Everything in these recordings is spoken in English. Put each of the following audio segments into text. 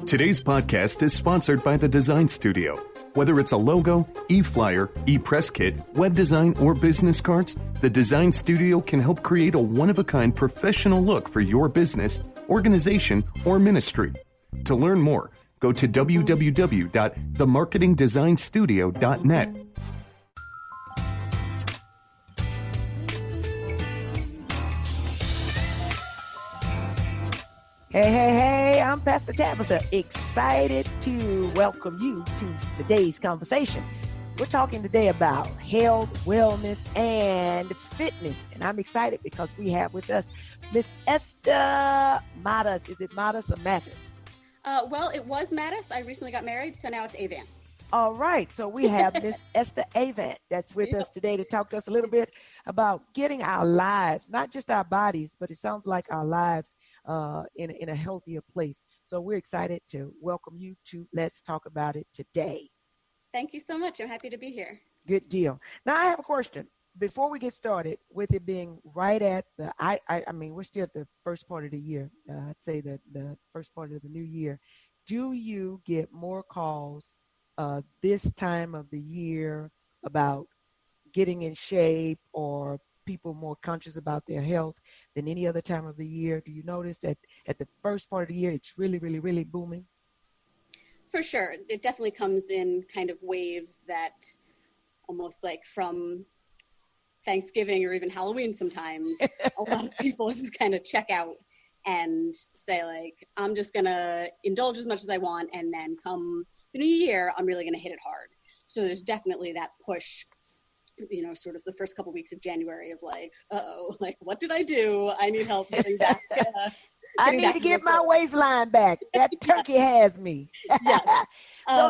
Today's podcast is sponsored by the Design Studio. Whether it's a logo, e-flyer, e-press kit, web design, or business cards, the Design Studio can help create a one-of-a-kind professional look for your business, organization, or ministry. To learn more, go to www.themarketingdesignstudio.net. Hey, I'm Pastor Tabitha, excited to welcome you to today's conversation. We're talking today about health, wellness, and fitness. And I'm excited because we have with us Miss Esther Matus. Is it Matus or Matus? Well, it was Matus. I recently got married, so now it's Avant. All right. So we have Miss Esther Avant that's with us today to talk to us a little bit about getting our lives, not just our bodies, but it sounds like our lives in a healthier place. So we're excited to welcome you to Let's Talk About It today. Thank you so much. I'm happy to be here. Good deal. Now I have a question before we get started with it being right at the, I mean, we're still at the first part of the year. I'd say that the first part of the new year. Do you get more calls this time of the year about getting in shape or people more conscious about their health than any other time of the year? Do you notice that at the first part of the year, it's really booming? For sure. It definitely comes in kind of waves that almost like from Thanksgiving or even Halloween sometimes, a lot of people just kind of check out and say like, I'm just going to indulge as much as I want. And then come the new year, I'm really going to hit it hard. So there's definitely that push, you know, sort of the first couple weeks of January of like, like, what did I do? I need help getting back. I need to get my waistline back. That turkey has me. Yes. So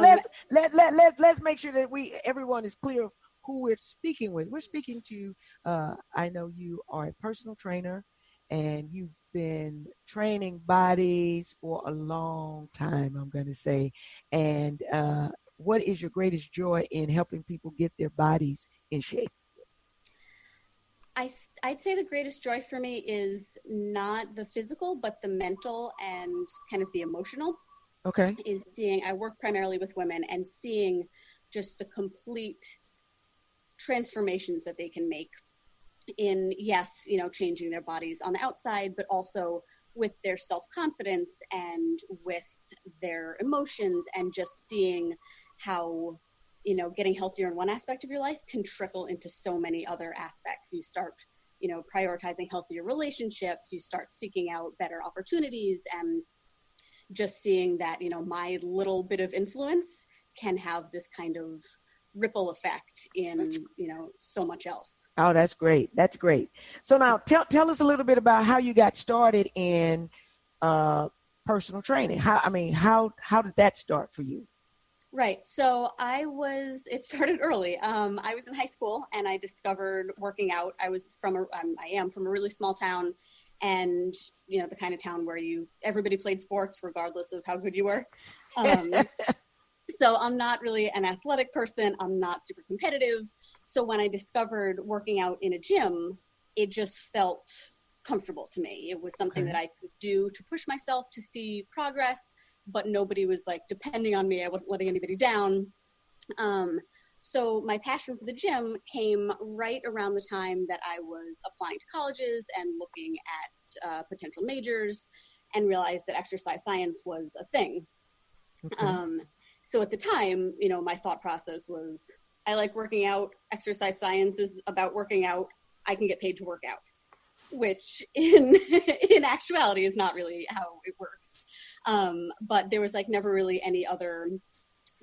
let's make sure that everyone is clear of who we're speaking with. We're speaking to, I know you are a personal trainer and you've been training bodies for a long time, I'm going to say. And what is your greatest joy in helping people get their bodies in shape? I'd say the greatest joy for me is not the physical, but the mental and kind of the emotional. Okay. Is seeing, I work primarily with women and seeing just the complete transformations that they can make in, yes, you know, changing their bodies on the outside, but also with their self-confidence and with their emotions, and just seeing how, you know, getting healthier in one aspect of your life can trickle into so many other aspects. You start, you know, prioritizing healthier relationships, you start seeking out better opportunities, and just seeing that, you know, my little bit of influence can have this kind of ripple effect in, you know, so much else. Oh, that's great. That's great. So now tell us a little bit about how you got started in personal training. How did that start for you? Right. So it started early. I was in high school and I discovered working out. I am from a really small town, and, you know, the kind of town where everybody played sports regardless of how good you were. So I'm not really an athletic person. I'm not super competitive. So when I discovered working out in a gym, it just felt comfortable to me. It was something that I could do to push myself to see progress, but nobody was like depending on me. I wasn't letting anybody down. So my passion for the gym came right around the time that I was applying to colleges and looking at potential majors, and realized that exercise science was a thing. Okay. So at the time, you know, my thought process was, I like working out. Exercise science is about working out. I can get paid to work out, which in actuality is not really how it works. But there was like never really any other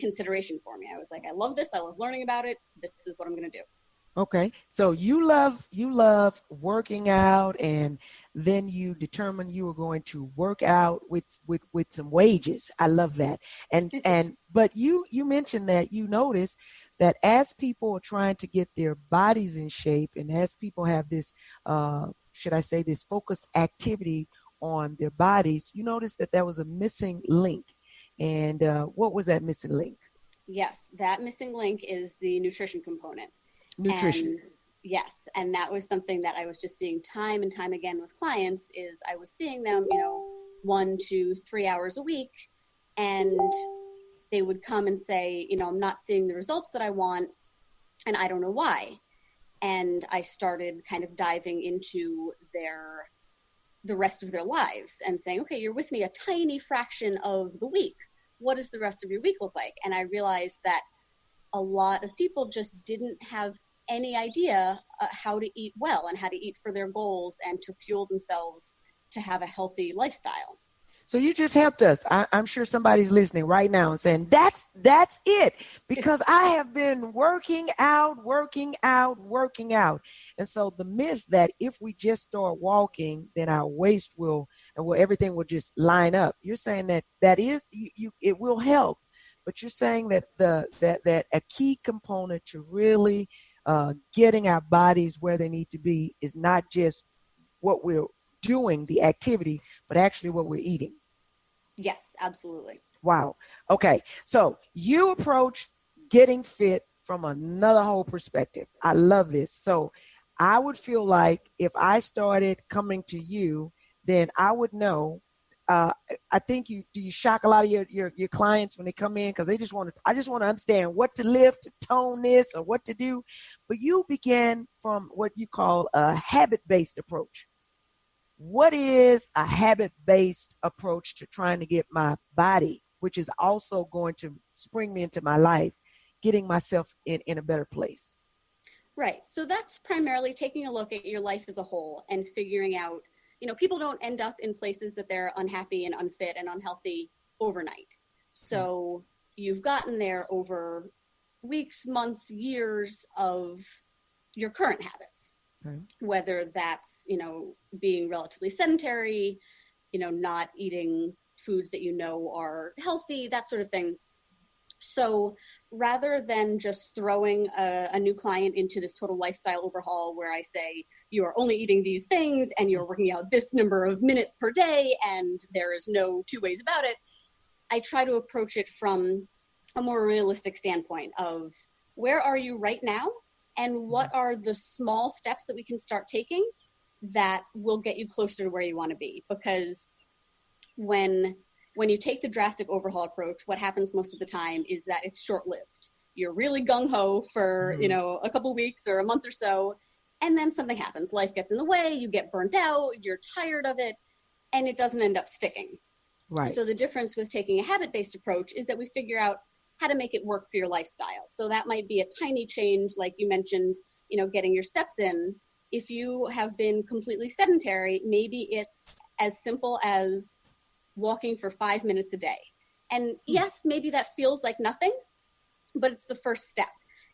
consideration for me. I was like, I love this. I love learning about it. This is what I'm going to do. Okay. So you love working out, and then you determined you were going to work out with some wages. I love that. But you mentioned that you noticed that as people are trying to get their bodies in shape, and as people have this, should I say, this focused activity on their bodies, you noticed that there was a missing link. And what was that missing link? Yes, that missing link is the nutrition component. Nutrition. And, yes. And that was something that I was just seeing time and time again with clients. Is I was seeing them, 1 to 3 hours a week, And they would come and say, I'm not seeing the results that I want, and I don't know why. And I started kind of diving into the rest of their lives and saying, okay, you're with me a tiny fraction of the week. What does the rest of your week look like? And I realized that a lot of people just didn't have any idea how to eat well and how to eat for their goals and to fuel themselves to have a healthy lifestyle. So you just helped us. I'm sure somebody's listening right now and saying, that's it. Because I have been working out. And so the myth that if we just start walking, then our waist everything will just line up. You're saying that is, it will help. But you're saying that that a key component to really getting our bodies where they need to be is not just what we're doing, the activity, but actually what we're eating. Yes, absolutely. Wow. Okay. So you approach getting fit from another whole perspective. I love this. So I would feel like if I started coming to you, then I would know. I think you shock a lot of your clients when they come in because I just want to understand what to lift, to tone this, or what to do. But you began from what you call a habit-based approach. What is a habit-based approach to trying to get my body, which is also going to spring me into my life, getting myself in a better place? Right. So that's primarily taking a look at your life as a whole and figuring out, people don't end up in places that they're unhappy and unfit and unhealthy overnight. So you've gotten there over weeks, months, years of your current habits. Whether that's, being relatively sedentary, not eating foods that are healthy, that sort of thing. So rather than just throwing a new client into this total lifestyle overhaul where I say, you are only eating these things and you're working out this number of minutes per day and there is no two ways about it, I try to approach it from a more realistic standpoint of where are you right now? And what are the small steps that we can start taking that will get you closer to where you want to be? Because when you take the drastic overhaul approach, what happens most of the time is that it's short-lived. You're really gung-ho for, a couple of weeks or a month or so, and then something happens. Life gets in the way, you get burnt out, you're tired of it, and it doesn't end up sticking. Right. So the difference with taking a habit-based approach is that we figure out how to make it work for your lifestyle. So that might be a tiny change, like you mentioned, getting your steps in. If you have been completely sedentary, maybe it's as simple as walking for 5 minutes a day. And yes, maybe that feels like nothing, but it's the first step.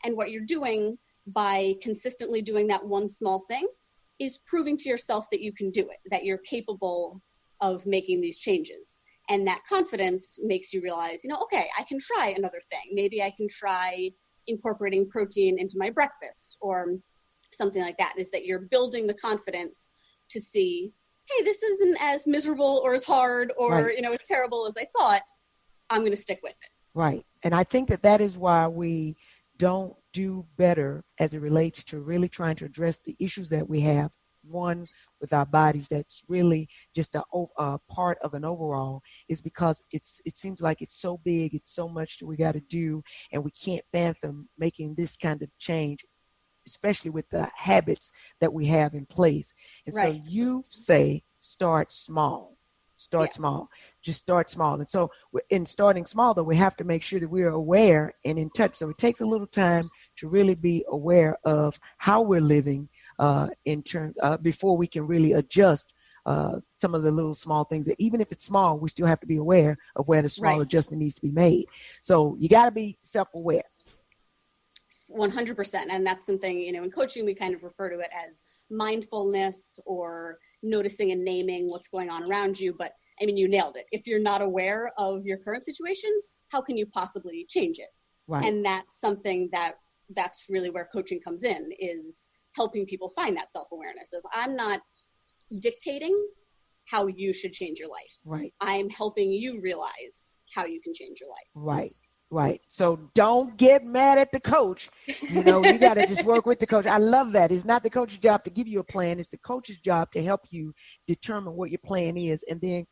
And what you're doing by consistently doing that one small thing is proving to yourself that you can do it, that you're capable of making these changes. And that confidence makes you realize, okay, I can try another thing. Maybe I can try incorporating protein into my breakfast or something like that. Is that you're building the confidence to see, hey, this isn't as miserable or as hard or, right. As terrible as I thought. I'm going to stick with it. Right. And I think that is why we don't do better as it relates to really trying to address the issues that we have. One, with our bodies, that's really just a part of an overall, is because it seems like it's so big, it's so much that we got to do, and we can't fathom making this kind of change, especially with the habits that we have in place. And right. So you say start small. Start small. Just start small. And so in starting small, though, we have to make sure that we're aware and in touch. So it takes a little time to really be aware of how we're living in terms before we can really adjust some of the little small things that even if it's small, we still have to be aware of where the small right. adjustment needs to be made. So you got to be self-aware. 100%. And that's something, in coaching, we kind of refer to it as mindfulness or noticing and naming what's going on around you. But I mean, you nailed it. If you're not aware of your current situation, how can you possibly change it? Right. And that's something that's really where coaching comes in, is helping people find that self-awareness of, I'm not dictating how you should change your life. Right. I'm helping you realize how you can change your life. Right. Right. So don't get mad at the coach. You got to just work with the coach. I love that. It's not the coach's job to give you a plan. It's the coach's job to help you determine what your plan is and then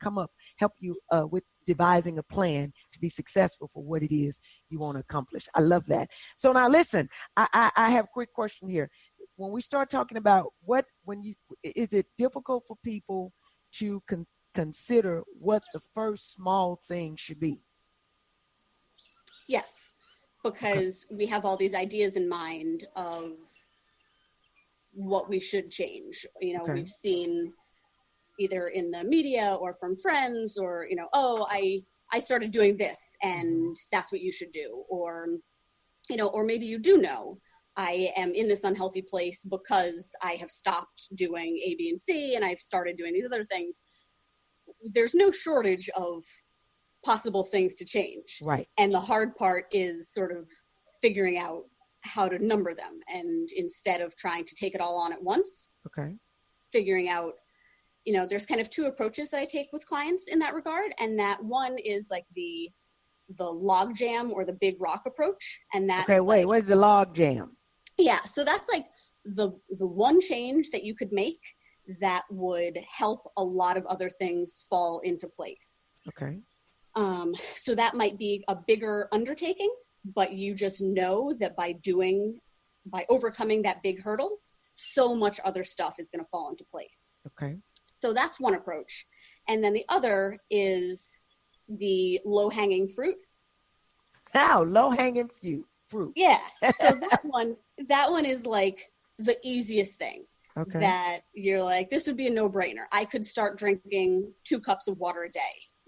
help you with devising a plan to be successful for what it is you want to accomplish. I love that. So now listen, I have a quick question here. When we start talking about is it difficult for people to consider what the first small thing should be? Yes, because we have all these ideas in mind of what we should change. We've seen either in the media or from friends or, I started doing this and that's what you should do. Or maybe you do know I am in this unhealthy place because I have stopped doing A, B, and C and I've started doing these other things. There's no shortage of possible things to change. Right. And the hard part is sort of figuring out how to number them. And instead of trying to take it all on at once, figuring out, there's kind of two approaches that I take with clients in that regard. And that one is like the log jam or the big rock approach. And that what's the log jam? Yeah. So that's like the one change that you could make that would help a lot of other things fall into place. Okay. So that might be a bigger undertaking, but you just know that by overcoming that big hurdle, so much other stuff is going to fall into place. Okay. So that's one approach. And then the other is the low-hanging fruit. Now, low-hanging fruit. Yeah. So that one is like the easiest thing. Okay. That you're like, this would be a no-brainer. I could start drinking 2 cups of water a day.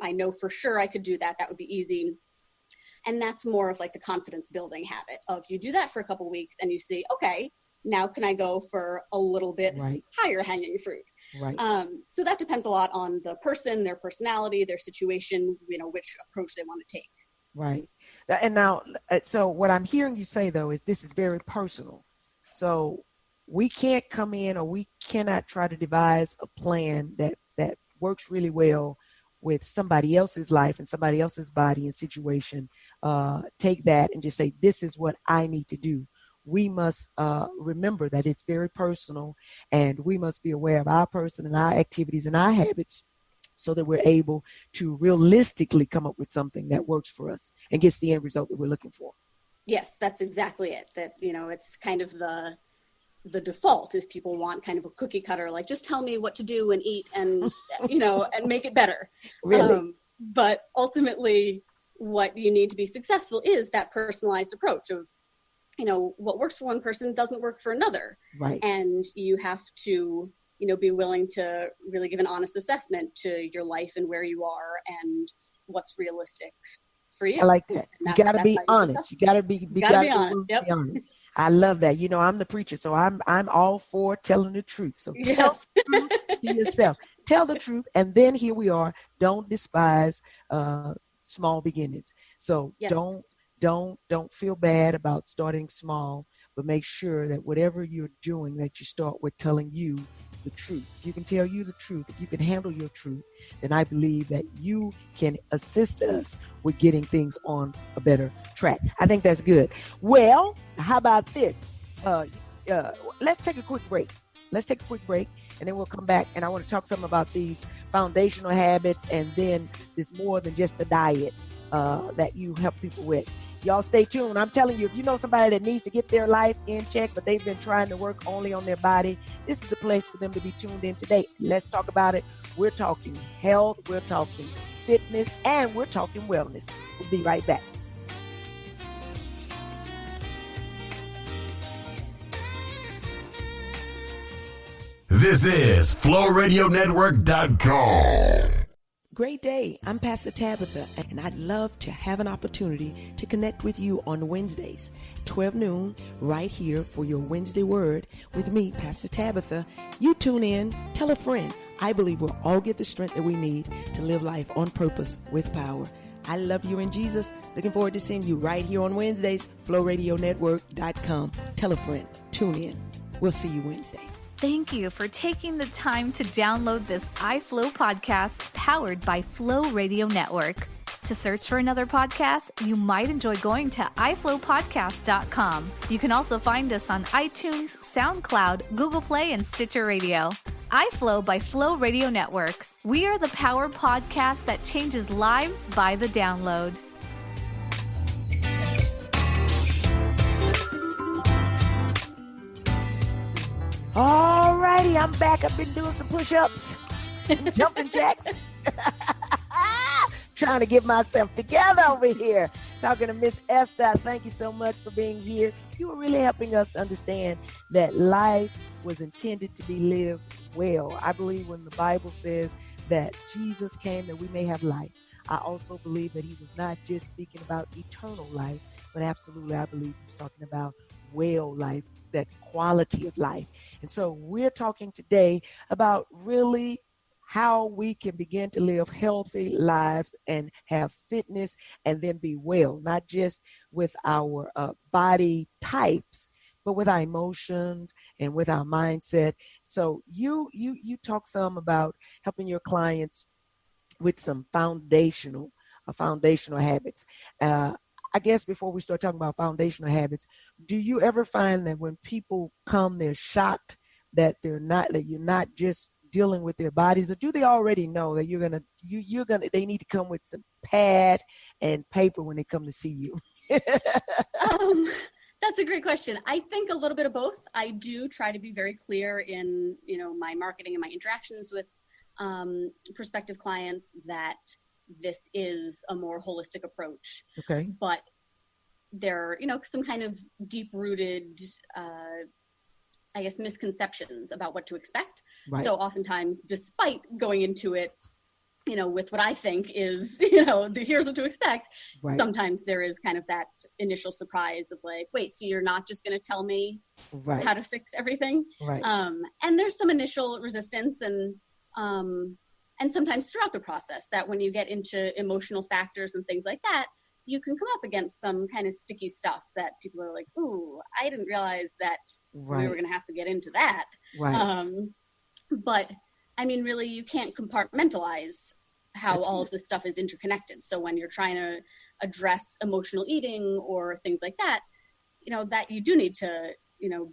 I know for sure I could do that. That would be easy. And that's more of like the confidence building habit of you do that for a couple of weeks and you see, okay, now can I go for a little bit higher hanging fruit? Right. So that depends a lot on the person, their personality, their situation, which approach they want to take. Right. And now, so what I'm hearing you say though, is this is very personal. So we can't come in or we cannot try to devise a plan that works really well with somebody else's life and somebody else's body and situation. Take that and just say, this is what I need to do. We must remember that it's very personal and we must be aware of our person and our activities and our habits so that we're able to realistically come up with something that works for us and gets the end result that we're looking for. Yes, that's exactly it. That, it's kind of the default is people want kind of a cookie cutter, like just tell me what to do and eat and, and make it better. Really? But ultimately what you need to be successful is that personalized approach of, what works for one person doesn't work for another. Right. And you have to, be willing to really give an honest assessment to your life and where you are and what's realistic for you. I like that. You got to be honest. You got to be honest. Yep. Be honest. I love that. I'm the preacher, so I'm all for telling the truth. So tell the truth to yourself. Tell the truth, and then here we are. Don't despise small beginnings. So don't feel bad about starting small, but make sure that whatever you're doing, that you start with telling you the truth. If you can tell you the truth, if you can handle your truth, then I believe that you can assist us with getting things on a better track. I think that's good. Well, how about this? Let's take a quick break. And then we'll come back and I want to talk something about these foundational habits and then there's more than just the diet that you help people with. Y'all stay tuned. I'm telling you, if you know somebody that needs to get their life in check, but they've been trying to work only on their body, this is the place for them to be tuned in today. Let's talk about it. We're talking health, we're talking fitness, and we're talking wellness. We'll be right back. This is FlowRadioNetwork.com. Great day. I'm Pastor Tabitha, and I'd love to have an opportunity to connect with you on Wednesdays, 12 noon, right here for your Wednesday Word with me, Pastor Tabitha. You tune in, tell a friend. I believe we'll all get the strength that we need to live life on purpose with power. I love you in Jesus. Looking forward to seeing you right here on Wednesdays, FlowRadioNetwork.com. Tell a friend. Tune in. We'll see you Wednesday. Thank you for taking the time to download this iFlow podcast powered by Flow Radio Network. To search for another podcast, you might enjoy going to iflowpodcast.com. You can also find us on iTunes, SoundCloud, Google Play, and Stitcher Radio. iFlow by Flow Radio Network. We are the power podcast that changes lives by the download. All righty, I'm back. I've been doing some push-ups, some jumping jacks. Trying to get myself together over here. Talking to Miss Esther. Thank you so much for being here. You were really helping us understand that life was intended to be lived well. I believe when the Bible says that Jesus came that we may have life, I also believe that he was not just speaking about eternal life, but absolutely I believe he was talking about well life, that quality of life. And so we're talking today about really how we can begin to live healthy lives and have fitness and then be well, not just with our body types, but with our emotions and with our mindset. So you talk some about helping your clients with some foundational habits. I guess before we start talking about foundational habits, do you ever find that when people come, they're shocked that you're not just dealing with their bodies, or do they already know that they need to come with some pad and paper when they come to see you? That's a great question. I think a little bit of both. I do try to be very clear in, my marketing and my interactions with prospective clients that this is a more holistic approach. Okay. But there are, some kind of deep-rooted, misconceptions about what to expect. Right. So oftentimes, despite going into it, with what I think is, here's what to expect, right, sometimes there is kind of that initial surprise of like, wait, so you're not just going to tell me right, how to fix everything? Right. And there's some initial resistance and sometimes throughout the process that when you get into emotional factors and things like that, you can come up against some kind of sticky stuff that people are like, ooh, I didn't realize that right, we were going to have to get into that. Right. But I mean, really, you can't compartmentalize how That's all good. of this stuff is interconnected. So when you're trying to address emotional eating or things like that, that you do need to,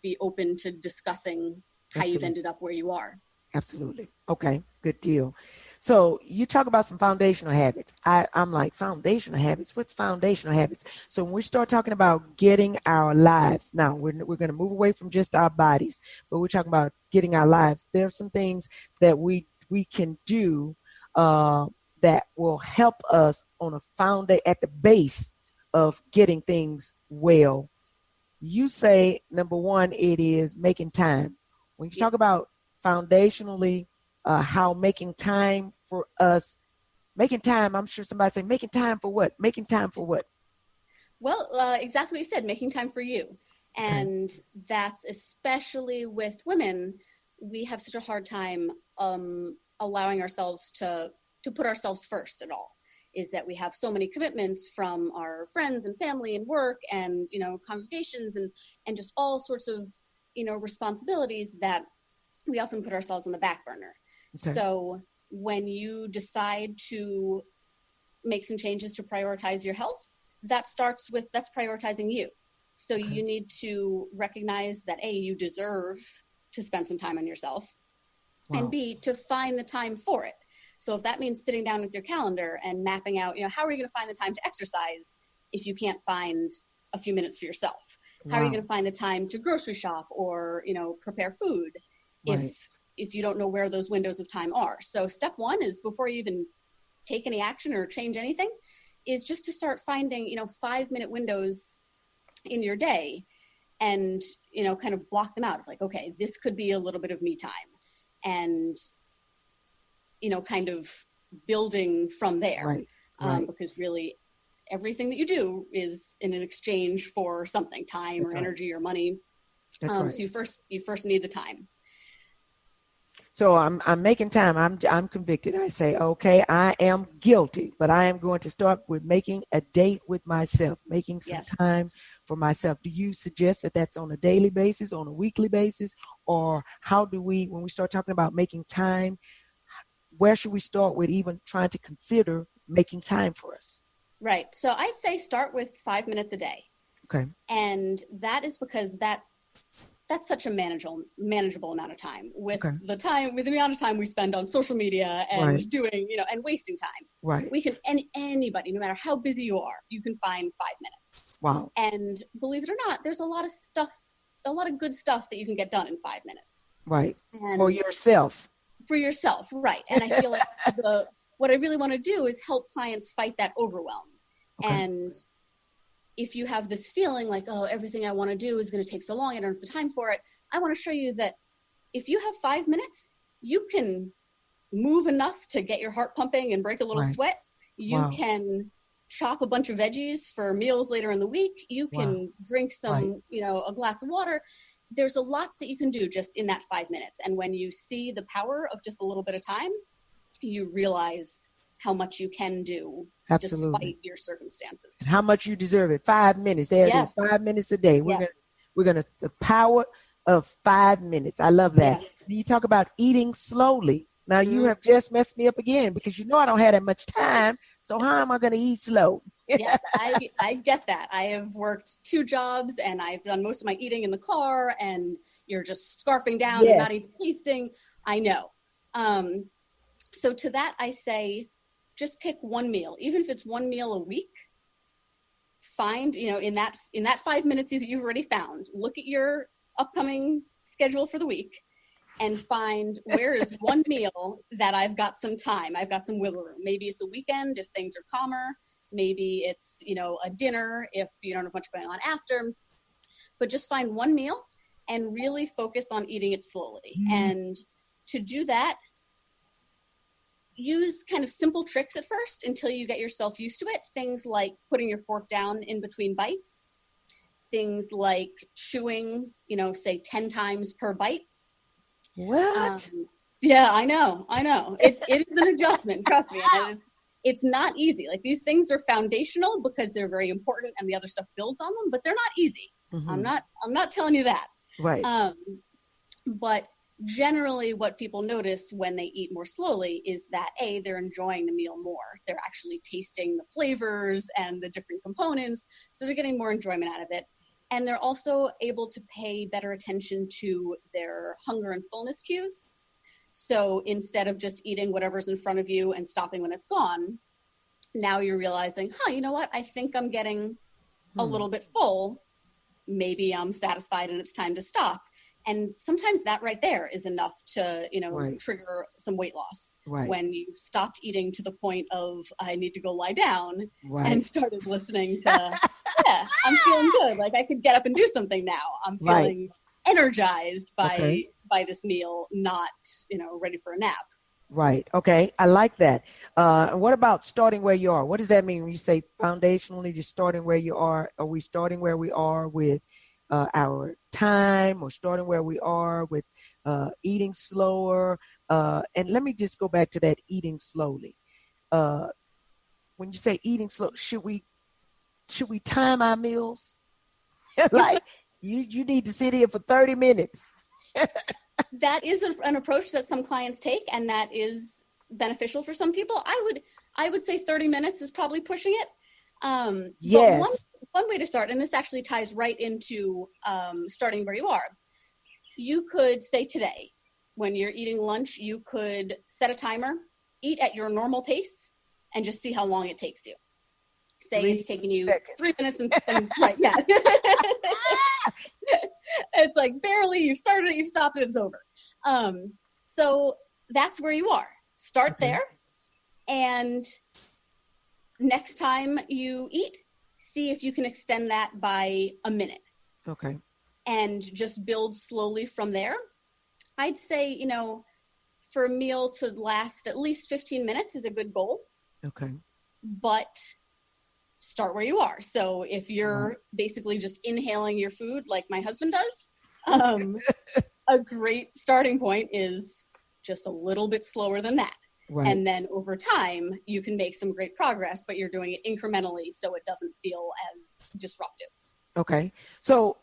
be open to discussing how Absolutely. you've ended up where you are. Absolutely. Okay, good deal. So you talk about some foundational habits. I'm like, foundational habits? What's foundational habits? So when we start talking about getting our lives, now we're going to move away from just our bodies, but we're talking about getting our lives. There are some things that we can do that will help us on at the base of getting things well. You say, number one, it is making time. When you talk about foundationally, how making time for us, I'm sure somebody say, making time for what? Making time for what? Well, exactly what you said, making time for you. And that's especially with women, we have such a hard time allowing ourselves to put ourselves first at all. Is that we have so many commitments from our friends and family and work and, congregations and just all sorts of, responsibilities that we often put ourselves on the back burner. Okay. So when you decide to make some changes to prioritize your health, that's prioritizing you. So you need to recognize that A, you deserve to spend some time on yourself, and B, to find the time for it. So if that means sitting down with your calendar and mapping out, how are you going to find the time to exercise if you can't find a few minutes for yourself? How are you going to find the time to grocery shop or, prepare food if you don't know where those windows of time are? So step one is, before you even take any action or change anything, is just to start finding, 5-minute windows in your day and, kind of block them out of like, okay, this could be a little bit of me time, and, kind of building from there. Right. Because really everything that you do is in an exchange for something, time or energy or money. So you first need the time. So I'm making time. I'm convicted. I say, okay, I am guilty, but I am going to start with making a date with myself, making some time for myself. Do you suggest that that's on a daily basis, on a weekly basis, or how do we, when we start talking about making time, where should we start with even trying to consider making time for us? Right. So I'd say start with 5 minutes a day. Okay. And that is because that that's such a manageable amount of time with Okay. the amount of time we spend on social media and Right. doing, and wasting time. Right. We can, anybody, no matter how busy you are, you can find 5 minutes. Wow. And believe it or not, there's a lot of good stuff that you can get done in 5 minutes. Right. And For yourself. for yourself, right? And I feel like what I really want to do is help clients fight that overwhelm. Okay. And if you have this feeling like, oh, everything I want to do is going to take so long, I don't have the time for it, I want to show you that if you have 5 minutes, you can move enough to get your heart pumping and break a little Right. sweat. You Wow. can chop a bunch of veggies for meals later in the week. You can drink some, a glass of water. There's a lot that you can do just in that 5 minutes. And when you see the power of just a little bit of time, you realize how much you can do Absolutely. despite your circumstances. And how much you deserve it. 5 minutes. There Yes. it is. 5 minutes a day. Yes. We're gonna the power of 5 minutes. I love that. Yes. You talk about eating slowly. Now you have just messed me up again because I don't have that much time. So how am I going to eat slow? Yes, I get that. I have worked 2 jobs and I've done most of my eating in the car, and you're just scarfing down and not even tasting. I know. So to that, I say, just pick one meal, even if it's one meal a week. Find, in that 5 minutes that you've already found, look at your upcoming schedule for the week and find where is one meal that I've got some time. I've got some wiggle room. Maybe it's a weekend if things are calmer. Maybe it's, a dinner if you don't have much going on after. But just find one meal and really focus on eating it slowly. And to do that, use kind of simple tricks at first until you get yourself used to it. Things like putting your fork down in between bites. Things like chewing, say 10 times per bite. What? Yeah, I know. It is an adjustment. Trust me. It's not easy. Like, these things are foundational because they're very important and the other stuff builds on them, but they're not easy. Mm-hmm. I'm not telling you that. Right. But generally what people notice when they eat more slowly is that they're enjoying the meal more. They're actually tasting the flavors and the different components. So they're getting more enjoyment out of it. And they're also able to pay better attention to their hunger and fullness cues. So instead of just eating whatever's in front of you and stopping when it's gone, now you're realizing, you know what? I think I'm getting a little bit full. Maybe I'm satisfied and it's time to stop. And sometimes that right there is enough to, trigger some weight loss. Right. When you stopped eating to the point of, I need to go lie down, Right. and started listening to, I'm feeling good. Like, I could get up and do something now. I'm feeling energized by this meal, not, ready for a nap. Right. Okay. I like that. What about starting where you are? What does that mean when you say foundationally, you're starting where you are? Are we starting where we are with our time, or starting where we are with eating slower? And let me just go back to that eating slowly. When you say eating slow, should we time our meals? Like, you need to sit here for 30 minutes. That is an approach that some clients take, and that is beneficial for some people. I would say 30 minutes is probably pushing it. Yes. But one way to start, and this actually ties right into starting where you are. You could say today, when you're eating lunch, you could set a timer, eat at your normal pace, and just see how long it takes you. Say it's taking you 3 minutes and right, yeah. It's like barely, you started it, you stopped it, it's over. So that's where you are. Start there, and next time you eat, see if you can extend that by a minute. Okay. And just build slowly from there. I'd say, for a meal to last at least 15 minutes is a good goal. Okay. But start where you are. So if you're basically just inhaling your food like my husband does, a great starting point is just a little bit slower than that. Right. And then over time, you can make some great progress, but you're doing it incrementally so it doesn't feel as disruptive. Okay. So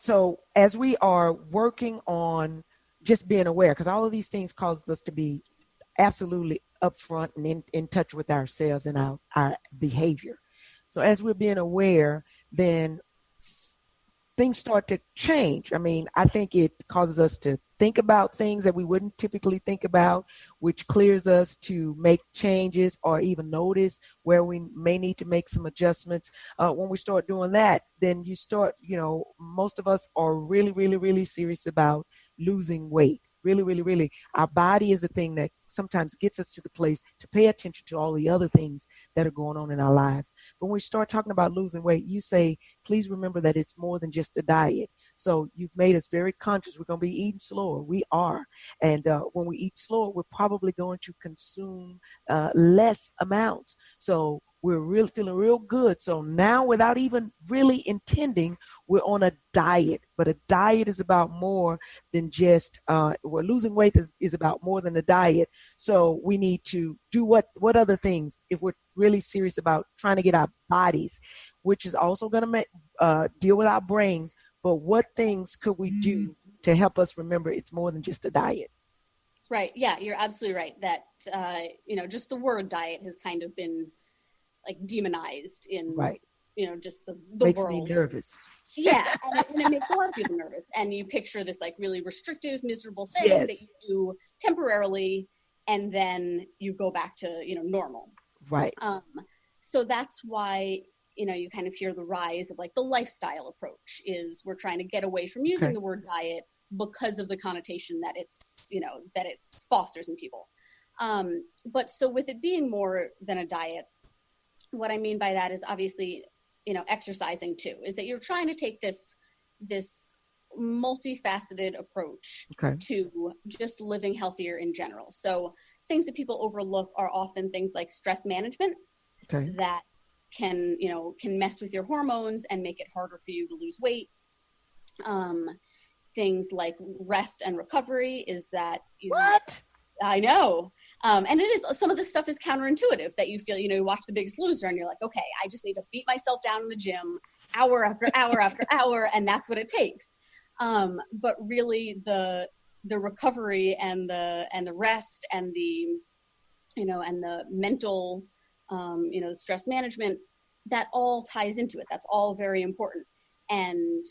as we are working on just being aware, because all of these things causes us to be absolutely upfront and in touch with ourselves and our behavior. So as we're being aware, then things start to change. I mean, I think it causes us to think about things that we wouldn't typically think about, which clears us to make changes or even notice where we may need to make some adjustments. When we start doing that, then you start, most of us are really, really, really serious about losing weight. Really, really, really. Our body is the thing that sometimes gets us to the place to pay attention to all the other things that are going on in our lives. But when we start talking about losing weight, you say, please remember that it's more than just a diet. So you've made us very conscious. We're going to be eating slower. We are. And when we eat slower, we're probably going to consume less amounts. So we're really feeling real good. So now, without even really intending, we're on a diet. But a diet is about more than just, losing weight is about more than a diet. So we need to do what other things, if we're really serious about trying to get our bodies, which is also going to deal with our brains. But what things could we do to help us remember it's more than just a diet? Right. Yeah, you're absolutely right. That, just the word diet has kind of been like demonized in, right. Just the makes world. me nervous. Yeah. And it makes a lot of people nervous. And you picture this like really restrictive, miserable thing Yes. that you do temporarily, and then you go back to, normal. Right. So that's why, you kind of hear the rise of like the lifestyle approach is we're trying to get away from using the word diet because of the connotation that it's, that it fosters in people. But so with it being more than a diet, what I mean by that is obviously, exercising too, is that you're trying to take this multifaceted approach to just living healthier in general. So things that people overlook are often things like stress management that can mess with your hormones and make it harder for you to lose weight. Things like rest and recovery is that what? I know. And it is, some of this stuff is counterintuitive that you feel, you watch The Biggest Loser and you're like, okay, I just need to beat myself down in the gym hour after hour after hour. And that's what it takes. But really the recovery and the rest and the, and the mental, stress management, that all ties into it. That's all very important. And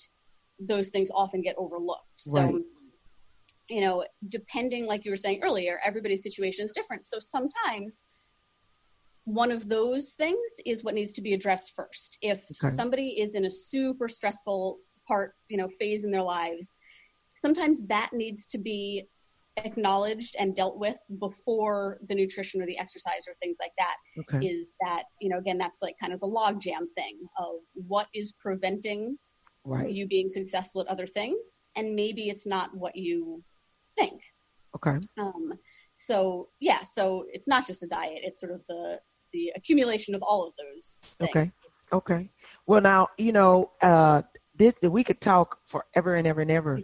those things often get overlooked. So, depending, like you were saying earlier, everybody's situation is different. So sometimes one of those things is what needs to be addressed first. If somebody is in a super stressful phase in their lives, sometimes that needs to be acknowledged and dealt with before the nutrition or the exercise or things like that. Is that, again, that's like kind of the logjam thing of what is preventing you being successful at other things. And maybe it's not what you think. So it's not just a diet. It's sort of the accumulation of all of those things. Okay. Well, now, we could talk forever and ever and ever,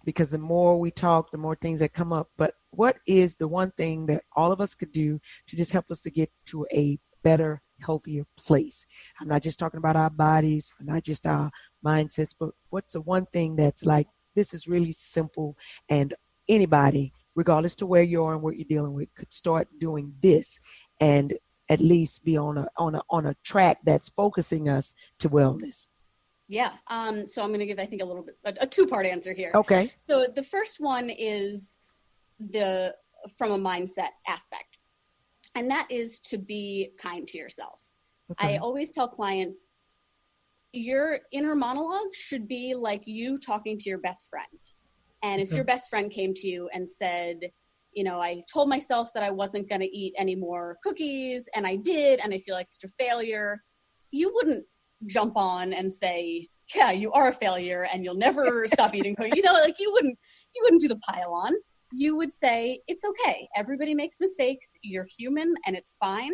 because the more we talk, the more things that come up. But what is the one thing that all of us could do to just help us to get to a better, healthier place? I'm not just talking about our bodies, not just our mindsets, but what's the one thing that's like, this is really simple, and anybody, regardless to where you are and what you're dealing with, could start doing this and at least be on a track that's focusing us to wellness. Yeah. So I'm going to give, I think, a little bit, a two-part answer here. Okay. So the first one is from a mindset aspect, and that is to be kind to yourself. I always tell clients, your inner monologue should be like you talking to your best friend. And if your best friend came to you and said, I told myself that I wasn't going to eat any more cookies, and I did, and I feel like such a failure, you wouldn't jump on and say, yeah, you are a failure and you'll never stop eating cookies. You wouldn't do the pile on. You would say, it's okay. Everybody makes mistakes. You're human and it's fine.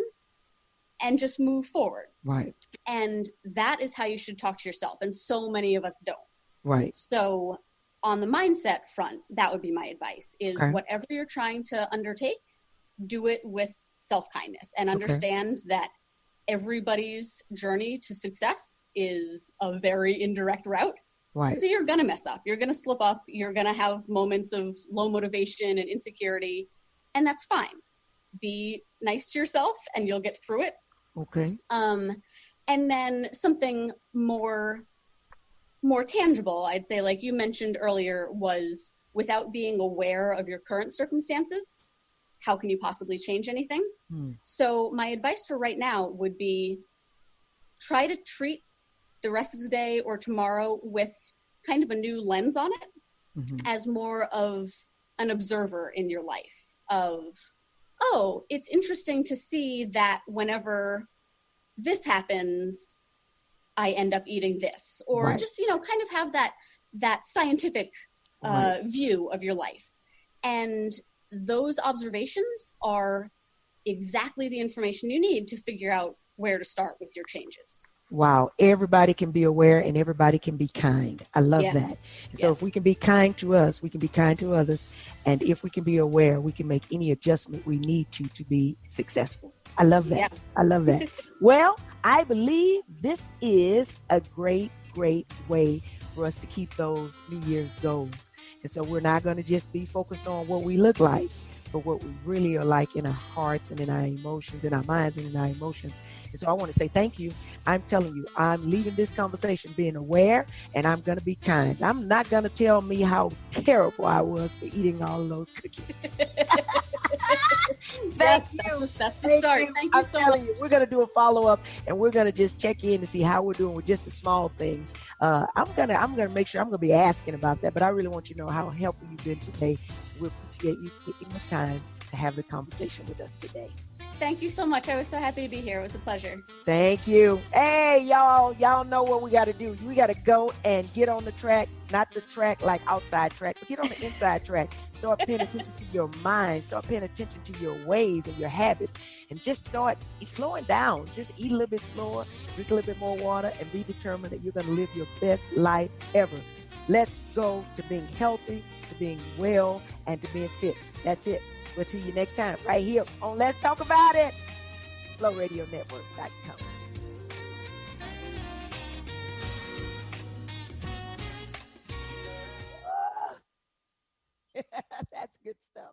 And just move forward. Right. And that is how you should talk to yourself. And so many of us don't. Right. So on the mindset front, that would be my advice is whatever you're trying to undertake, do it with self-kindness and understand that everybody's journey to success is a very indirect route. Right. So you're going to mess up. You're going to slip up. You're going to have moments of low motivation and insecurity. And that's fine. Be nice to yourself and you'll get through it. Okay. And then something more more tangible, I'd say, like you mentioned earlier, was without being aware of your current circumstances, how can you possibly change anything? So my advice for right now would be try to treat the rest of the day or tomorrow with kind of a new lens on it, as more of an observer in your life of, oh, it's interesting to see that whenever this happens, I end up eating this, or just, kind of have that scientific view of your life. And those observations are exactly the information you need to figure out where to start with your changes. Wow. Everybody can be aware and everybody can be kind. I love that. And so if we can be kind to us, we can be kind to others. And if we can be aware, we can make any adjustment we need to be successful. I love that. Yes. I love that. Well, I believe this is a great way for us to keep those New Year's goals. And so we're not going to just be focused on what we look like, but what we really are like in our hearts and in our emotions, in our minds and in our emotions. And so I want to say thank you. I'm telling you, I'm leaving this conversation being aware, and I'm going to be kind. I'm not going to tell me how terrible I was for eating all of those cookies. Thank you. That's the start. Thank you I'm telling you, we're going to do a follow-up, and we're going to just check in to see how we're doing with just the small things. I'm going to make sure I'm going to be asking about that, but I really want you to know how helpful you've been today. We appreciate you taking the time to have the conversation with us today. Thank you so much. I was so happy to be here. It was a pleasure. Thank you. Hey, y'all know what we got to do. We got to go and get on the track, not the track like outside track, but get on the inside track. Start paying attention to your mind. Start paying attention to your ways and your habits, and just start slowing down. Just eat a little bit slower, drink a little bit more water, and be determined that you're going to live your best life ever. Let's go to being healthy, to being well, and to being fit. That's it. We'll see you next time right here on Let's Talk About It. FlowRadioNetwork.com. That's good stuff.